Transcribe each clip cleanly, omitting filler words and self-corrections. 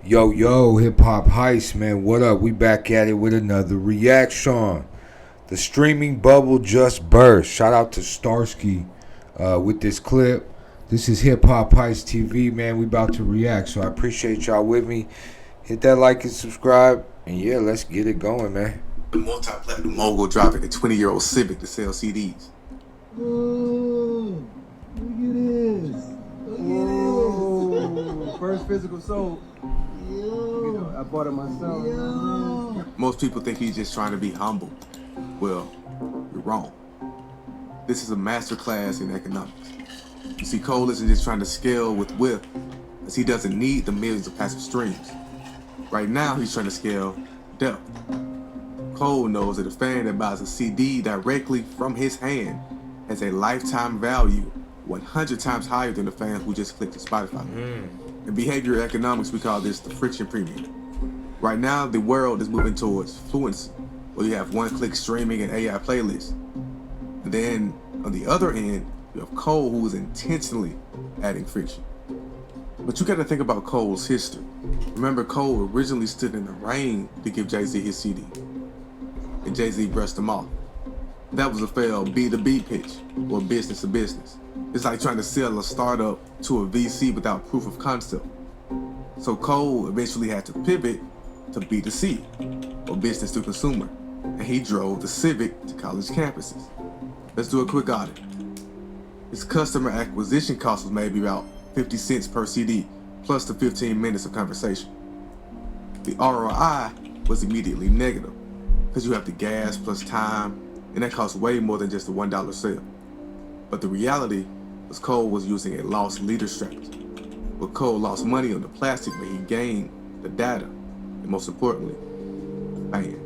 Yo, hip hop heist, man. What up? We back at it with another reaction. The streaming bubble just burst. Shout out to Starsky with this clip. This is Hip Hop Heist TV, man. We about to react, so I appreciate y'all with me. Hit that like and subscribe, and yeah, let's get it going, man. The multi-platinum mogul driving a 20-year-old Civic to sell CDs. Ooh, look at this. Look at First physical sold. this. Yo. I bought it myself. Yo. Most people think he's just trying to be humble. Well, you're wrong. This is a masterclass in economics. You see, Cole isn't just trying to scale with width, as he doesn't need the millions of passive streams. Right now, he's trying to scale depth. Cole knows that a fan that buys a CD directly from his hand has a lifetime value 100 times higher than the fan who just clicked to Spotify. In behavioral economics, we call this the friction premium. Right now, the world is moving towards fluency, where you have one-click streaming and AI playlists. And then, on the other end, you have Cole, who is intentionally adding friction. But you gotta think about Cole's history. Remember, Cole originally stood in the rain to give Jay-Z his CD, and Jay-Z brushed him off. That was a failed B2B pitch, or business to business. It's like trying to sell a startup to a VC without proof of concept. So Cole eventually had to pivot to B2C, or business to consumer, and he drove the Civic to college campuses. Let's do a quick audit. His customer acquisition cost was maybe about 50 cents per CD, plus the 15 minutes of conversation. The ROI was immediately negative, because you have the gas plus time, and that costs way more than just a $1 sale. But the reality was Cole was using a loss leader strategy. But Cole lost money on the plastic, but he gained the data, and most importantly, fan.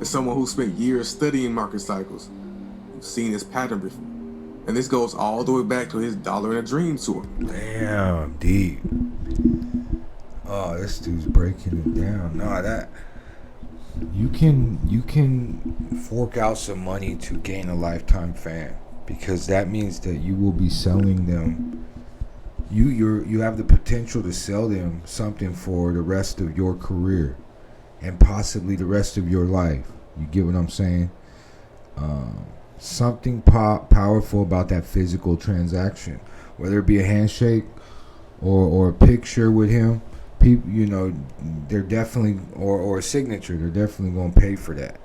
As someone who spent years studying market cycles, you've seen this pattern before. And this goes all the way back to his Dollar and a Dream tour. Damn, deep. Oh, this dude's breaking it down. No, that you can fork out some money to gain a lifetime fan, because that means that you will be selling them. You have the potential to sell them something for the rest of your career, and possibly the rest of your life. You get what I'm saying? Something powerful about that physical transaction, whether it be a handshake or a picture with him. People, they're definitely, or a signature, they're definitely going to pay for that.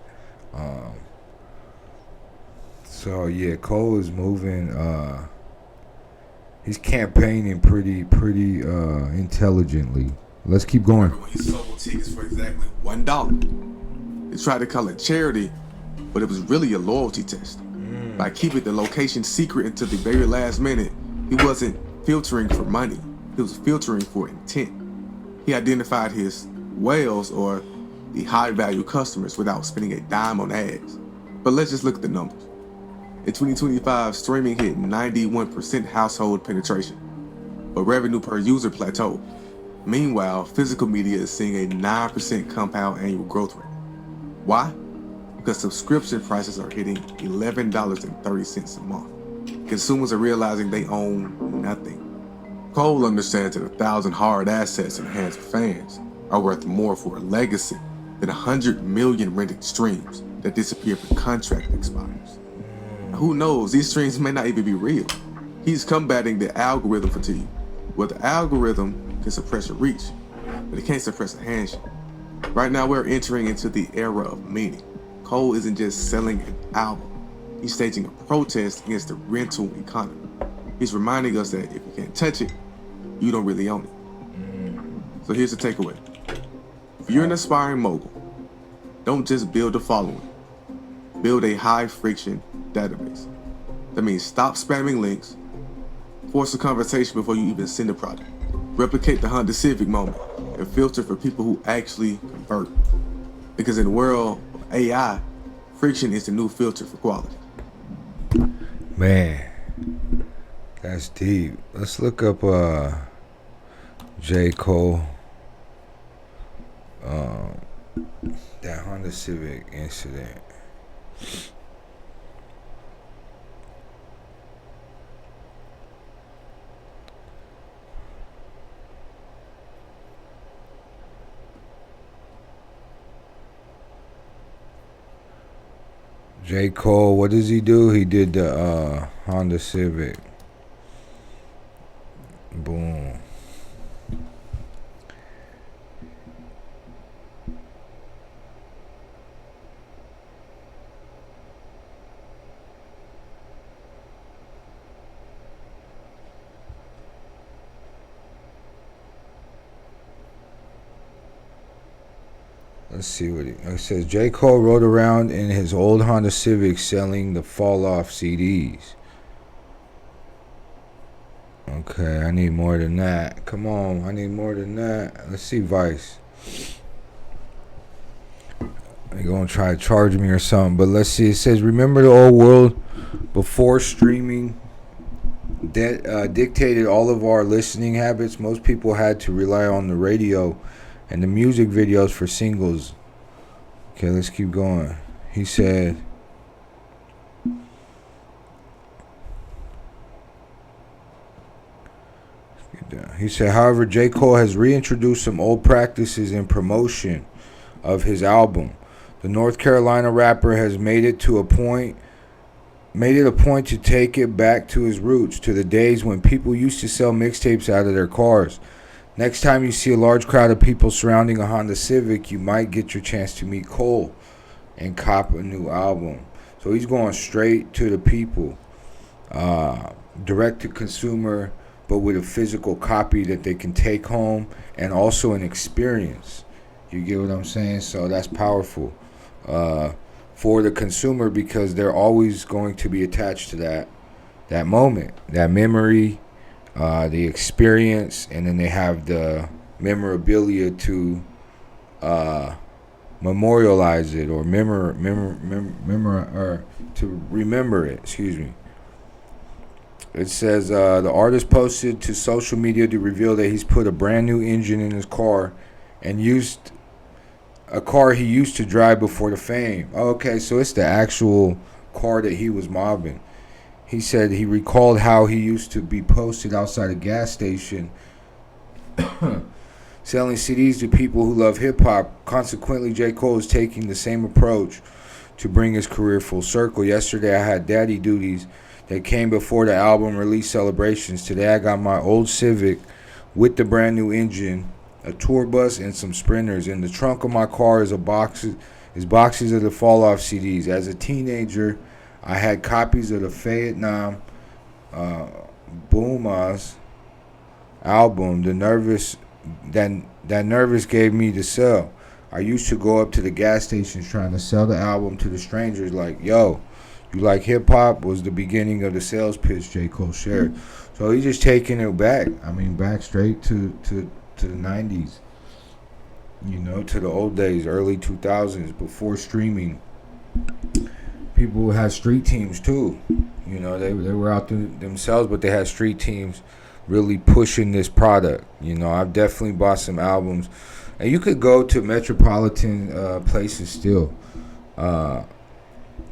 So yeah, Cole is moving. He's campaigning pretty intelligently. Let's keep going. When he sold tickets for exactly $1. They tried to call it charity, but it was really a loyalty test. By keeping the location secret until the very last minute, he wasn't filtering for money. He was filtering for intent. He identified his whales, or the high-value customers, without spending a dime on ads. But let's just look at the numbers. In 2025, streaming hit 91% household penetration, but revenue per user plateaued. Meanwhile, physical media is seeing a 9% compound annual growth rate. Why? Because subscription prices are hitting $11.30 a month. Consumers are realizing they own nothing. Cole understands that 1,000 hard assets in the hands of fans are worth more for a legacy than 100 million rented streams that disappear if the contract expires. Now, who knows, these streams may not even be real. He's combating the algorithm fatigue, where the algorithm can suppress your reach, but it can't suppress a handshake. Right now, we're entering into the era of meaning. Cole isn't just selling an album. He's staging a protest against the rental economy. He's reminding us that if you can't touch it, you don't really own it. So here's the takeaway. If you're an aspiring mogul, don't just build a following. Build a high-friction database. That means stop spamming links, force a conversation before you even send a product, replicate the Honda Civic moment, and filter for people who actually convert. Because in the world of AI, friction is the new filter for quality. Man, that's deep. Let's look up J. Cole. That Honda Civic incident. J. Cole, what does he do? He did the Honda Civic. Boom. Let's see what it says. J. Cole rode around in his old Honda Civic selling the Fall Off CDs. Okay, I need more than that. Come on, I need more than that. Let's see Vice. They're gonna try to charge me or something, but let's see. It says, remember the old world before streaming dictated all of our listening habits? Most people had to rely on the radio and the music videos for singles. Okay, let's keep going. He said, however, J. Cole has reintroduced some old practices in promotion of his album. The North Carolina rapper has made it a point to take it back to his roots, to the days when people used to sell mixtapes out of their cars. Next time you see a large crowd of people surrounding a Honda Civic, you might get your chance to meet Cole and cop a new album. So he's going straight to the people, direct to consumer, but with a physical copy that they can take home and also an experience. You get what I'm saying? So that's powerful for the consumer, because they're always going to be attached to that moment, that memory, the experience, and then they have the memorabilia to memorialize it or to remember it. Excuse me. It says the artist posted to social media to reveal that he's put a brand new engine in his car and used a car he used to drive before the fame. Okay, so it's the actual car that he was mobbing. He said he recalled how he used to be posted outside a gas station selling CDs to people who love hip-hop. Consequently, J. Cole is taking the same approach to bring his career full circle. Yesterday, I had daddy duties that came before the album release celebrations. Today, I got my old Civic with the brand new engine, a tour bus, and some sprinters. In the trunk of my car is boxes of the Fall Off CDs. As a teenager, I had copies of the Vietnam Booma's album. That Nervous gave me to sell. I used to go up to the gas stations trying to sell the album to the strangers, like, yo, you like hip hop? Was the beginning of the sales pitch J. Cole shared. So he's just taking it back. I mean, back straight to the 90s. You know, to the old days, early 2000s, before streaming. People had street teams too. You know, they were out there themselves, but they had street teams really pushing this product. You know, I've definitely bought some albums, and you could go to metropolitan places still,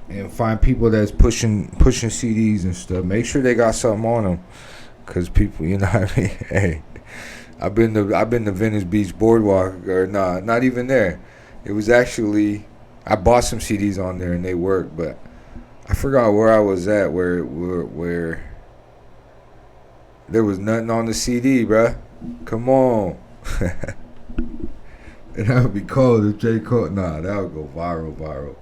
and find people that's pushing CDs and stuff. Make sure they got something on them, cause people, you know what I mean. Hey, I've been to Venice Beach Boardwalk, or nah, not even there. It was actually, I bought some CDs on there and they worked, but I forgot where I was at, where there was nothing on the CD, bruh. Come on. And that would be cold if J. Cole, nah, that would go viral.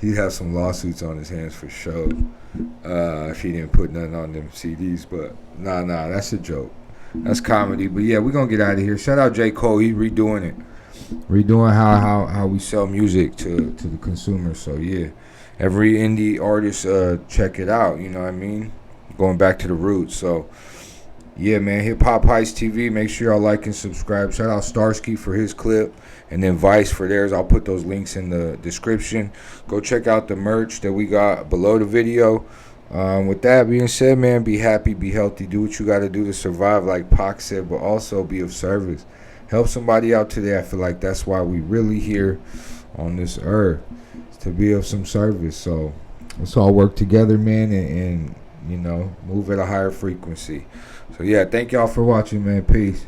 He'd have some lawsuits on his hands for sure, if he didn't put nothing on them CDs, but nah, that's a joke. That's comedy. But yeah, we're gonna get out of here. Shout out J. Cole, he's redoing it. Redoing how we sell music to the consumer. So yeah, every indie artist, check it out. You know what I mean? Going back to the roots. So yeah, man, Hip Hop Heist TV. Make sure y'all like and subscribe. Shout out Starsky for his clip, and then Vice for theirs. I'll put those links in the description. Go check out the merch that we got below the video. With that being said, man, be happy, be healthy, do what you got to do to survive, like Pac said, but also be of service. Help somebody out today. I feel like that's why we really here on this earth, is to be of some service. So let's all work together, man, and you know, move at a higher frequency. So yeah, thank y'all for watching, man. Peace.